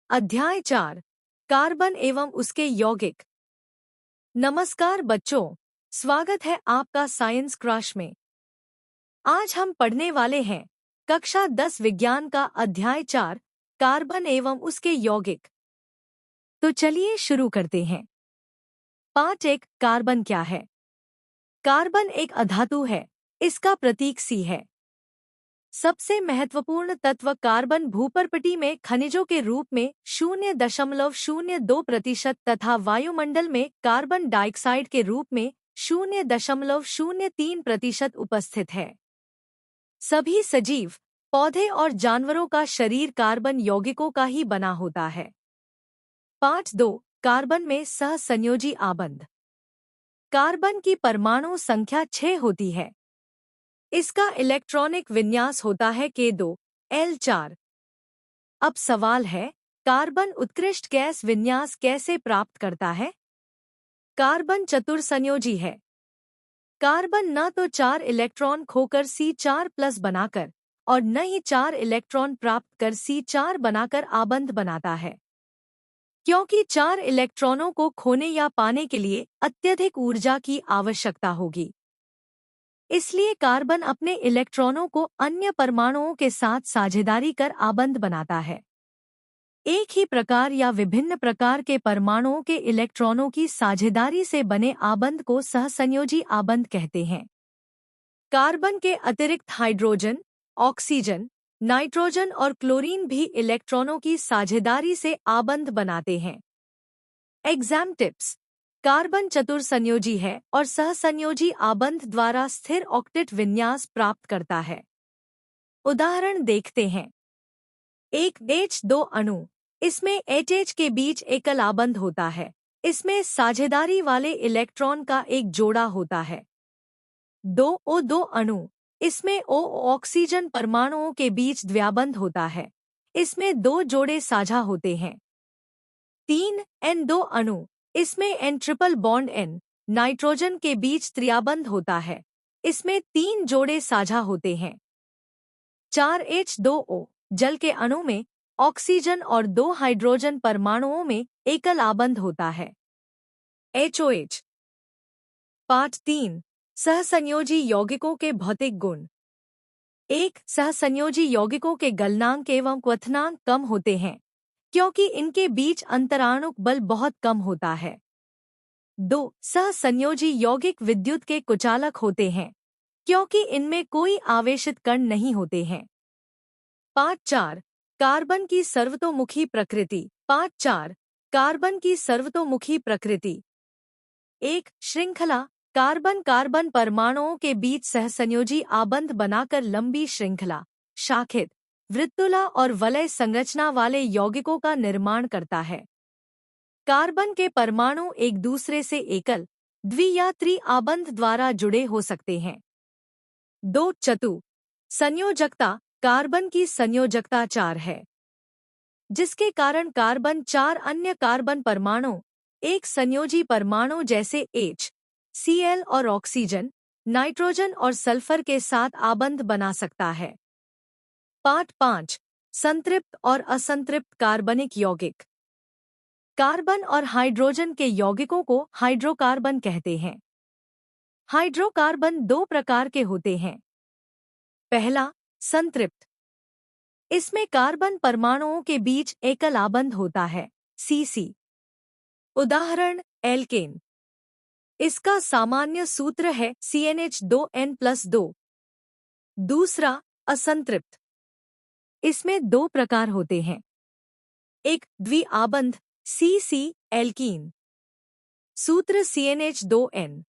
अध्याय 4 कार्बन एवं उसके यौगिक। नमस्कार बच्चों, स्वागत है आपका साइंस क्रश में। आज हम पढ़ने वाले हैं कक्षा 10 विज्ञान का अध्याय 4 कार्बन एवं उसके यौगिक। तो चलिए शुरू करते हैं। पाठ 1 कार्बन क्या है? कार्बन एक अधातु है। इसका प्रतीक सी है। सबसे महत्वपूर्ण तत्व कार्बन भूपर्पटी में खनिजों के रूप में 0.02% तथा वायुमंडल में कार्बन डाइऑक्साइड के रूप में 0.03% उपस्थित है। सभी सजीव, पौधे और जानवरों का शरीर कार्बन यौगिकों का ही बना होता है। पाठ 2 कार्बन में सहसंयोजी आबंध। कार्बन की परमाणु संख्या 6 होती है। इसका इलेक्ट्रॉनिक विन्यास होता है K2L4। अब सवाल है, कार्बन उत्कृष्ट गैस विन्यास कैसे प्राप्त करता है? कार्बन चतुर्संयोजी है। कार्बन न तो 4 इलेक्ट्रॉन खोकर C4+ बनाकर और न ही 4 इलेक्ट्रॉन प्राप्त कर C4 बनाकर आबंध बनाता है। क्योंकि 4 इलेक्ट्रॉनों को खोने या पाने के लिए अत्यधिक ऊर्जा की आवश्यकता होगी, इसलिए कार्बन अपने इलेक्ट्रॉनों को अन्य परमाणुओं के साथ साझेदारी कर आबंध बनाता है। एक ही प्रकार या विभिन्न प्रकार के परमाणुओं के इलेक्ट्रॉनों की साझेदारी से बने आबंध को सहसंयोजी आबंध कहते हैं। कार्बन के अतिरिक्त हाइड्रोजन, ऑक्सीजन, नाइट्रोजन और क्लोरीन भी इलेक्ट्रॉनों की साझेदारी से आबंध बनाते हैं। Exam tips. कार्बन चतुर्संयोजी है और सहसंयोजी आबंध द्वारा स्थिर ऑक्टेट विन्यास प्राप्त करता है। उदाहरण देखते हैं। एक H2 अणु, इसमें HH के बीच एकल आबंध होता है। इसमें साझेदारी वाले इलेक्ट्रॉन का एक जोड़ा होता है। 2O2 अणु, इसमें O ऑक्सीजन परमाणुओं के बीच द्व्याबंध होता है। इसमें 2 जोड़े साझा होते हैं। 3N2 अणु, इसमें N ट्रिपल बॉन्ड नाइट्रोजन के बीच त्रियाबंध होता है। इसमें 3 जोड़े साझा होते हैं। 4H2O, जल के अणु में ऑक्सीजन और 2 हाइड्रोजन परमाणुओं में एकल आबंध होता है। HOH। पाठ 3 सहसंयोजी यौगिकों के भौतिक गुण। 1 सहसंयोजी यौगिकों के गलनांक एवं क्वथनांक कम होते हैं, क्योंकि इनके बीच अंतराणुक बल बहुत कम होता है। 2 सहसंयोजी यौगिक विद्युत के कुचालक होते हैं, क्योंकि इनमें कोई आवेशित कण नहीं होते हैं। पाठ 4 कार्बन की सर्वतोमुखी प्रकृति। पाठ 4 कार्बन की सर्वतोमुखी प्रकृति। 1 श्रृंखला। कार्बन कार्बन परमाणुओं के बीच सहसंयोजी आबंध बनाकर लंबी श्रृंखला, शाखित, वृत्तुला और वलय संरचना वाले यौगिकों का निर्माण करता है। कार्बन के परमाणु एक दूसरे से एकल, द्वि या त्रि आबंध द्वारा जुड़े हो सकते हैं। 2 चतु संयोजकता। कार्बन की संयोजकता 4 है, जिसके कारण कार्बन 4 अन्य कार्बन परमाणु, एक संयोजी परमाणु जैसे HCl और ऑक्सीजन, नाइट्रोजन और सल्फर के साथ आबंध बना सकता है। पाठ 5 संतृप्त और असंतृप्त कार्बनिक यौगिक। कार्बन और हाइड्रोजन के यौगिकों को हाइड्रोकार्बन कहते हैं। हाइड्रोकार्बन 2 प्रकार के होते हैं। पहला, संतृप्त। इसमें कार्बन परमाणुओं के बीच एकल आबंध होता है, CC। उदाहरण एल्केन। इसका सामान्य सूत्र है CnH2n+2। दूसरा, असंतृप्त। इसमें 2 प्रकार होते हैं। एक द्वि आबंध CC एल्कीन, सूत्र CnH2n।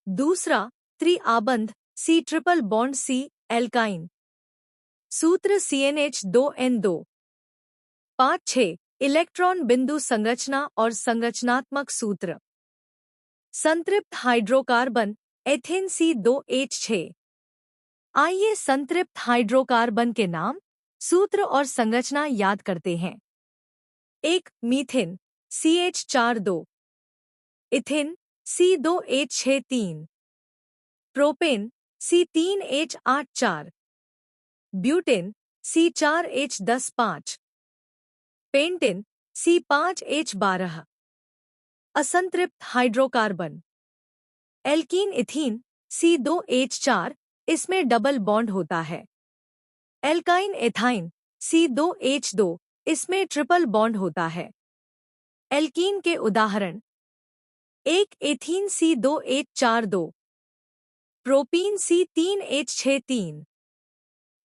दूसरा, त्रि आबंध C ट्रिपल बॉन्ड एल्काइन, सूत्र CnH2n2। पाठ 6 इलेक्ट्रॉन बिंदु संरचना और संरचनात्मक सूत्र। संतृप्त हाइड्रोकार्बन एथेन C2H6। आइए संतृप्त हाइड्रोकार्बन के नाम, सूत्र और संरचना याद करते हैं। 1 methane CH42। Ethane C2H63। Propane C3H84। Butane C4H105। Pentane C5H12 असंतृप्त हाइड्रोकार्बन। एल्कीन इथीन C2H4 इसमें डबल बॉन्ड होता है। एल्काइन एथाइन C2H2 इसमें ट्रिपल बॉन्ड होता है। एल्कीन के उदाहरण एक ethene C2H42, propene C3H63,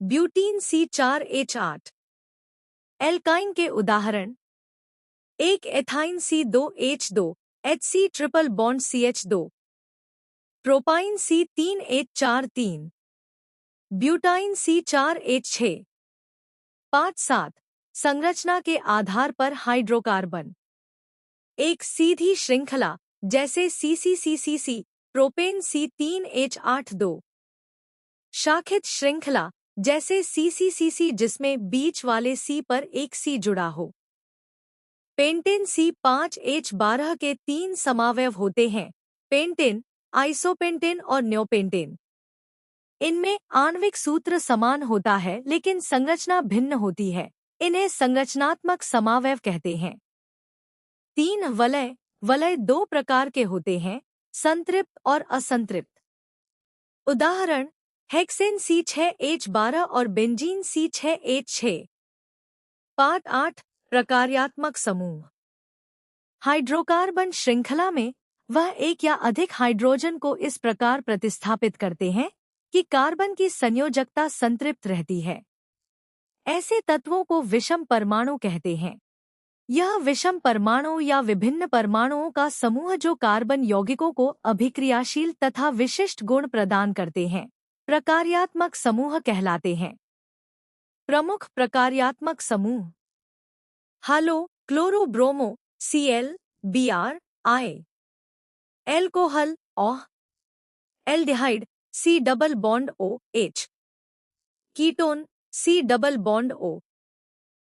butene C4H8। Alkyne के उदाहरण एक ethyne C2H2 HC triple bond CH2, propyne C3H43, butyne C4H6। 5-7 संरचना के आधार पर हाइड्रोकार्बन। एक सीधी श्रृंखला जैसे CCCCC, प्रोपेन C3H82। शाखित श्रृंखला जैसे CCCC जिसमें बीच वाले C पर एक C जुड़ा हो। पेंटेन C5H12 के 3 समावयव होते हैं, पेंटेन, आइसोपेंटेन और न्योपेंटेन। इनमें आणविक सूत्र समान होता है लेकिन संरचना भिन्न होती है। इन्हें संरचनात्मक समावयव कहते हैं। 3 वलय 2 प्रकार के होते हैं, संतृप्त और असंतृप्त। उदाहरण हेक्सेन C6H12 और बेंजीन C6H6। पाठ 8 प्रकार्यात्मक समूह। हाइड्रोकार्बन श्रृंखला में वह एक या अधिक हाइड्रोजन को इस प्रकार प्रतिस्थापित करते हैं कि कार्बन की संयोजकता संतृप्त रहती है। ऐसे तत्वों को विषम परमाणु कहते हैं। यह विषम परमाणु या विभिन्न परमाणुओं का समूह जो कार्बन यौगिकों को अभिक्रियाशील तथा विशिष्ट गुण प्रदान करते हैं, प्रकार्यात्मक समूह कहलाते हैं। प्रमुख प्रकार्यात्मक समूह halo chloro bromo Cl Br I, alcohol OH, aldehyde C double bond OH, ketone C double bond O,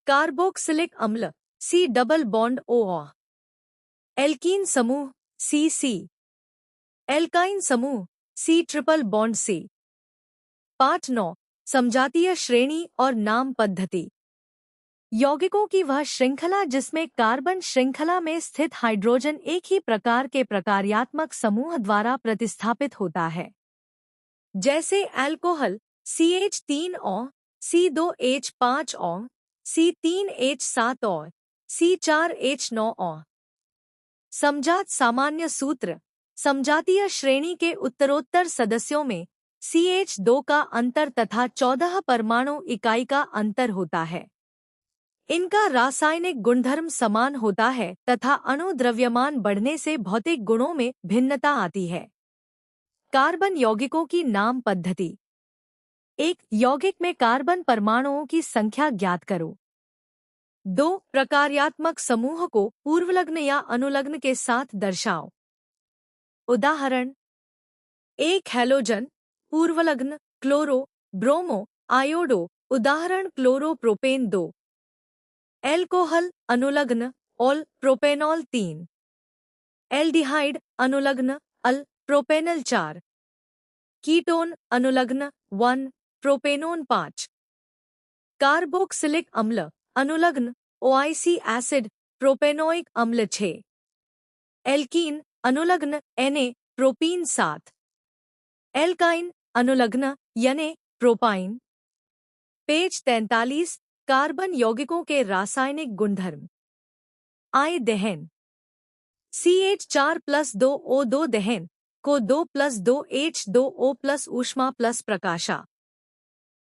carboxylic अम्ल C double bond OH, alkene समूह CC, एल्काइन समूह C ट्रिपल बॉन्ड C। पाठ 9 समजातीय श्रेणी और नाम पद्धति। यौगिकों की वह श्रृंखला जिसमें कार्बन श्रृंखला में स्थित हाइड्रोजन एक ही प्रकार के प्रकार्यात्मक समूह द्वारा प्रतिस्थापित होता है। जैसे alcohol CH3O, C2H5O, C3H7O, C4H9O। समजात सामान्य सूत्र समजातीय श्रेणी के उत्तरोत्तर सदस्यों में CH2 का अंतर तथा 14 परमाणु इकाई का अंतर होता है। इनका रासायनिक गुणधर्म समान होता है तथा अणु द्रव्यमान बढ़ने से भौतिक गुणों में भिन्नता आती है। कार्बन यौगिकों की नाम पद्धति। एक यौगिक में कार्बन परमाणुओं की संख्या ज्ञात करो। 2 प्रकार्यात्मक समूह को पूर्वलग्न या अनुलग्न के साथ दर्शाओ। उदाहरण 1 हैलोजन पूर्वलग्न क्लोरो ब्रोमो आयोडो, उदाहरण क्लोरोप्रोपेन 2। एल्कोहल अनुलग्न ऑल प्रोपेनॉल 3। एल्डिहाइड अनुलग्न अल प्रोपेनल 4। कीटोन अनुलग्न 1 प्रोपेनोन 5। कार्बोक्सिलिक अम्ल अनुलग्न OIC एसिड प्रोपेनोइक अम्ल 6। एल्कीन अनुलग्न Na प्रोपीन 7। एल्काइन अनुलग्न यने प्रोपाइन। पेज 43 कार्बन यौगिकों के रासायनिक गुणधर्म। I दहन CH4+2O2 दहन को 2+2H2O+ ऊष्मा प्लस प्रकाशा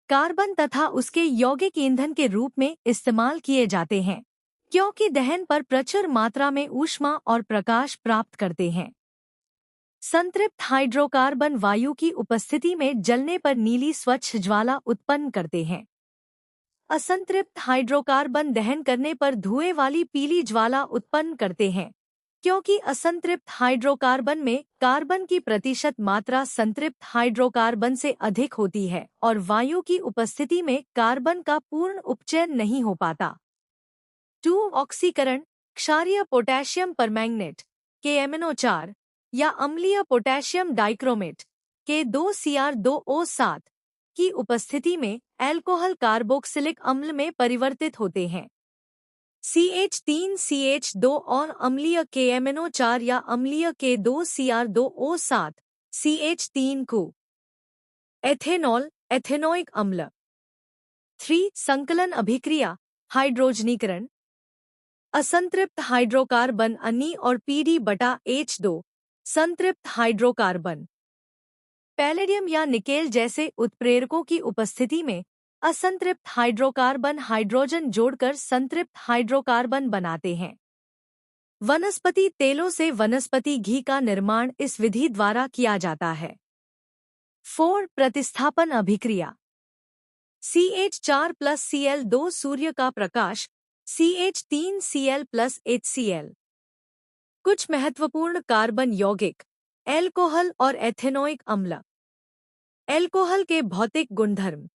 कार्बन तथा उसके यौगिक ईंधन के रूप में इस्तेमाल किए जाते हैं, क्योंकि दहन पर प्रचुर मात्रा में ऊष्मा और प्रकाश प्राप्त करते हैं। संतृप्त हाइड्रोकार्बन वायु की उपस्थिति में जलने पर नीली स्वच्छ ज्वाला उत्पन्न करते हैं। असंतृप्त हाइड्रोकार्बन दहन करने पर धुएं वाली पीली ज्वाला उत्पन्न करते हैं, क्योंकि असंतृप्त हाइड्रोकार्बन में कार्बन की प्रतिशत मात्रा संतृप्त हाइड्रोकार्बन से अधिक होती है और वायु की उपस्थिति में कार्बन का पूर्ण उपचयन नहीं हो पाता। 2 ऑक्सीकरण क्षारीय पोटेशियम परमैंगनेट KMnO4 या अम्लीय पोटेशियम डाइक्रोमेट K2Cr2O7 की उपस्थिति में अल्कोहल कार्बोक्सिलिक अम्ल में परिवर्तित होते हैं। CH3CH2 और अम्लीय KMNO4 या अम्लीय K2Cr2O7 CH3 को एथेनॉल एथेनोइक अम्ल। 3 संकलन अभिक्रिया हाइड्रोजनीकरण असंतृप्त हाइड्रोकार्बन अन्नी और PD/H2 संतृप्त हाइड्रोकार्बन पैलेडियम या निकेल जैसे उत्प्रेरकों की उपस्थिति में असंतृप्त हाइड्रोकार्बन हाइड्रोजन जोड़कर संतृप्त हाइड्रोकार्बन बनाते हैं। वनस्पति तेलों से वनस्पति घी का निर्माण इस विधि द्वारा किया जाता है। 4 प्रतिस्थापन अभिक्रिया CH4 प्लस Cl2 सूर्य का प्रकाश CH3Cl प्लस HCl। कुछ महत्वपूर्ण कार्बन यौगिक एल्कोहल और एथेनोइक अम्ल। एल्कोहल के भौतिक गुणधर्म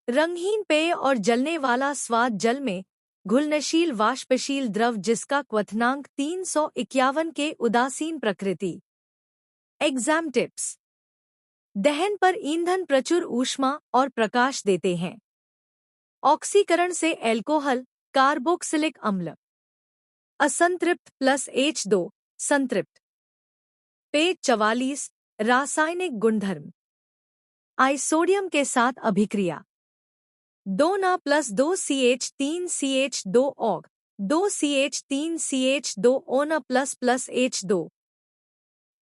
रंगहीन पेय और जलने वाला स्वाद जल में घुलनशील वाष्पशील द्रव जिसका क्वथनांक 351 के उदासीन प्रकृति। एग्जाम टिप्स दहन पर ईंधन प्रचुर ऊष्मा और प्रकाश देते हैं। ऑक्सीकरण से एल्कोहल कार्बोक्सिलिक अम्ल असंतृप्त प्लस H2 संतृप्त। पेज 44 रासायनिक गुणधर्म आइसोडियम के साथ अभिक्रिया 2 Na plus 2 CH3CH2 OG 2 CH3CH2 ONA plus plus H2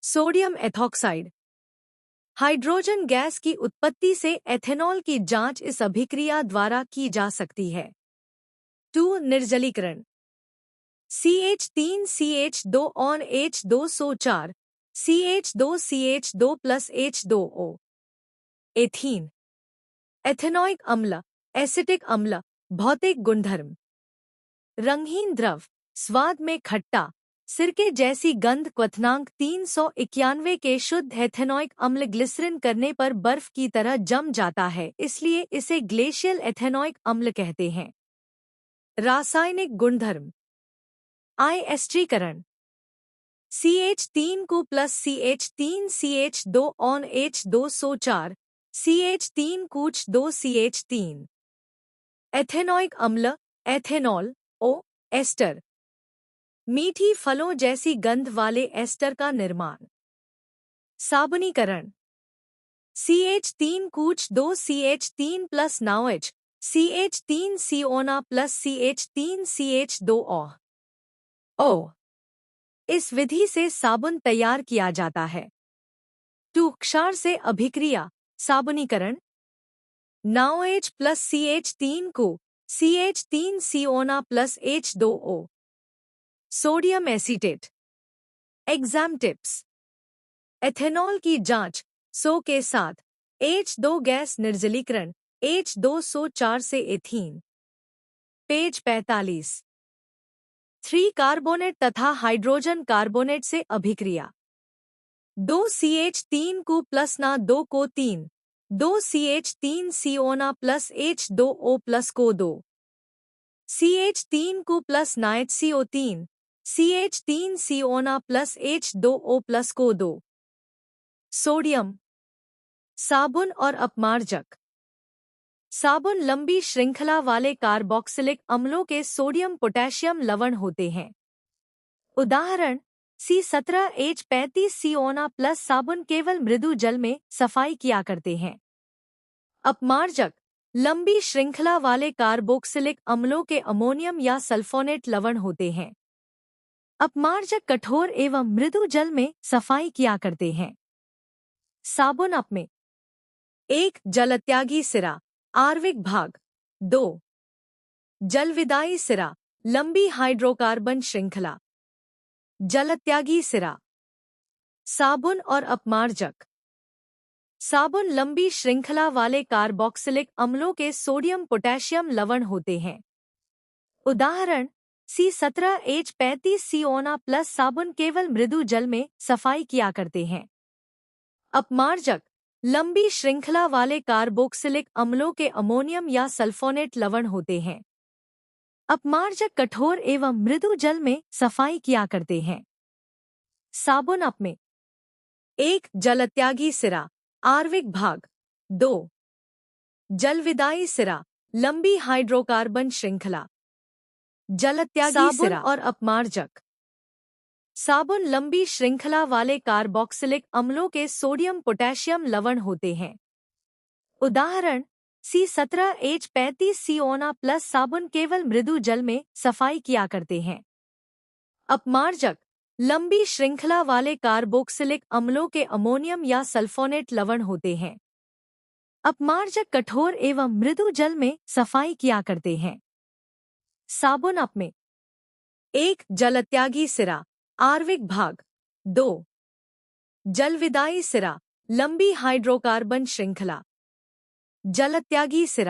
sodium ethoxide. Hydrogen gas की उत्पत्ति से एथेनॉल की जांच इस अभिक्रिया द्वारा की जा सकती है। 2 निर्जलीकरण CH3CH2 on H2SO4 CH2CH2 plus H2O। Ethene ethanoic अम्ल एसिटिक अम्ल भौतिक गुणधर्म रंगहीन द्रव स्वाद में खट्टा सिरके जैसी गंध क्वथनांक 391 के शुद्ध एथेनोइक अम्ल ग्लिसरीन करने पर बर्फ की तरह जम जाता है, इसलिए इसे ग्लेशियल एथेनोइक अम्ल कहते हैं। रासायनिक गुणधर्म आयएस्ट्रीकरण CH3 को plus CH3CH2 on H2SO4 CH3 Cooch 2 CH3 ethanoic अम्ल एथेनॉल ओ एस्टर मीठी फलों जैसी गंध वाले एस्टर का निर्माण। साबुनीकरण CH3 कूच 2 CH3 plus NaOH CH3CONA plus CH3CH2O। इस विधि से साबुन तैयार किया जाता है। 2 क्षार से अभिक्रिया साबुनीकरण NaOH प्लस CH3 को CH3CONA plus H2O sodium acetate. Exam tips ethanol की जांच सो के साथ H2 गैस निर्जलीकरण H2SO4 से एथीन। पेज 45 3 कार्बोनेट तथा हाइड्रोजन कार्बोनेट से अभिक्रिया 2 CH3 को प्लस ना 2 को 3 2 CH3CONA प्लस H2O प्लस को 2 CH3 को प्लस ना HCO3 CH3CONA plus H2O plus को 2 सोडियम साबुन और अपमार्जक साबुन लंबी श्रृंखला वाले कार्बोक्सिलिक अम्लों के सोडियम पोटेशियम लवण होते हैं। उदाहरण C17H35CONA प्लस साबुन केवल मृदु जल में सफाई किया करते हैं। अपमार्जक लंबी श्रृंखला वाले कार्बोक्सिलिक अम्लों के अमोनियम या सल्फोनेट लवण होते हैं। अपमार्जक कठोर एवं मृदु जल में सफाई किया करते हैं। साबुन अप में 1 जलत्यागी सिरा आर्विक भाग 2 जलविदाई सिरा लंबी हाइड्रोकार्बन श्रृंखला जलत्यागी सिरा साबुन और अपमार्जक साबुन लंबी श्रृंखला वाले कार्बोक्सिलिक अम्लों के सोडियम पोटेशियम लवण होते हैं। उदाहरण C17H35CONA प्लस साबुन केवल मृदु जल में सफाई किया करते हैं। अपमार्जक लंबी श्रृंखला वाले कार्बोक्सिलिक अम्लों के अमोनियम या सल्फोनेट लवण होते हैं। अपमार्जक कठोर एवं मृदु जल में सफाई किया करते हैं। साबुन अप में 1 जलत्यागी सिरा आर्विक भाग 2 जलविदाई सिरा लंबी हाइड्रोकार्बन श्रृंखला जलत्यागी साबुन और अपमार्जक। साबुन लंबी श्रृंखला वाले कार्बोक्सिलिक अम्लों के सोडियम पोटेशियम लवण होते हैं। उदाहरण C17H35 प्लस साबुन केवल मृदु जल में सफाई किया करते हैं। अपमार्जक लंबी श्रृंखला वाले कार्बोक्सिलिक अम्लों के अमोनियम या सल्फोनेट लवण होते हैं। अपमार्जक कठोर एवं मृदु जल में सफाई किया करते हैं। साबुन अप में 1. जलत्यागी सिरा आणविक भाग। 2. जलविदाई सिरा लंबी हाइड्रोकार्बन श्रृंखला। जलत्यागी सिरा